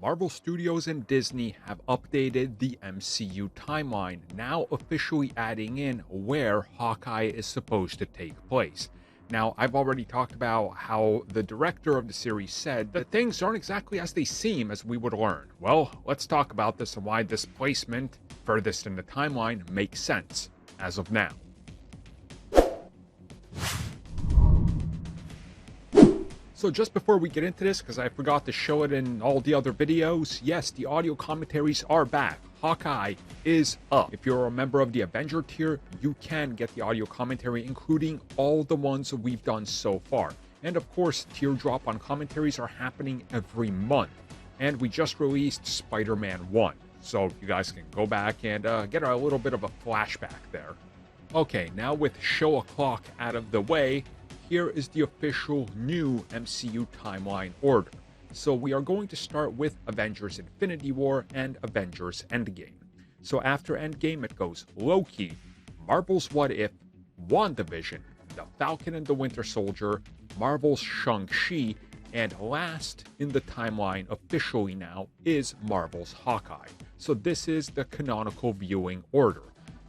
Marvel Studios and Disney have updated the MCU timeline, now officially adding in where Hawkeye is supposed to take place. Now, I've already talked about how the director of the series said that things aren't exactly as they seem, as we would learn. Well, let's talk about this and why this placement furthest in the timeline makes sense as of now. So just before we get into this, because I forgot to show it in all the other videos, yes, the audio commentaries are back. Hawkeye is up. If you're a member of the Avenger tier, you can get the audio commentary, including all the ones we've done so far. And of course, teardrop on commentaries are happening every month. And we just released Spider-Man 1. So you guys can go back and get a little bit of a flashback there. Okay, now with show o'clock out of the way, here is the official new MCU timeline order. So we are going to start with Avengers Infinity War and Avengers Endgame. So after Endgame, it goes Loki, Marvel's What If, WandaVision, The Falcon and the Winter Soldier, Marvel's Shang-Chi, and last in the timeline officially now is Marvel's Hawkeye. So this is the canonical viewing order.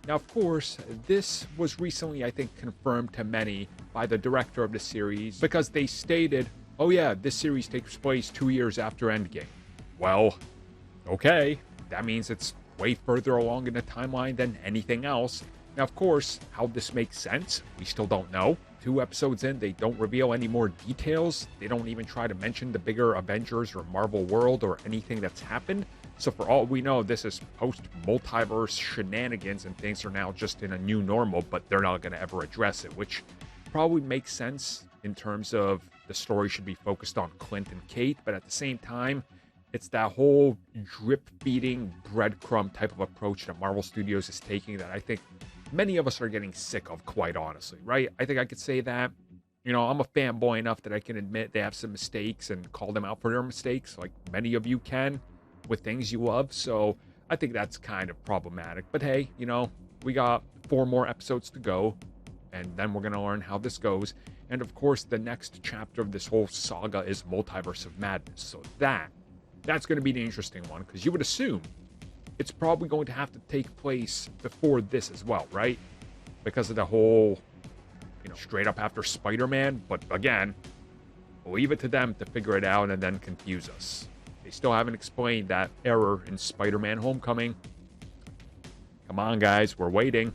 Now, of course, this was recently, I think, confirmed to many by the director of the series because they stated, oh yeah, this series takes place 2 years after Endgame. Well, okay, that means it's way further along in the timeline than anything else. Now, of course, how this makes sense, we still don't know. 2 episodes in, they don't reveal any more details. They don't even try to mention the bigger Avengers or Marvel world or anything that's happened. So for all we know, this is post-multiverse shenanigans and things are now just in a new normal, but they're not going to ever address it, which probably makes sense in terms of the story should be focused on Clint and Kate, but at the same time, it's that whole drip-feeding breadcrumb type of approach that Marvel Studios is taking that I think many of us are getting sick of, quite honestly, right? I think I could say that. You know, I'm a fanboy enough that I can admit they have some mistakes and call them out for their mistakes, like many of you can with things you love. So I think that's kind of problematic. But hey, you know, we got 4 more episodes to go, and then we're going to learn how this goes. And of course, the next chapter of this whole saga is Multiverse of Madness. So that's going to be the interesting one, because you would assume it's probably going to have to take place before this as well, right? Because of the whole, you know, straight up after Spider-Man. But again, leave it to them to figure it out and then confuse us. They still haven't explained that error in Spider-Man Homecoming. Come on, guys, we're waiting.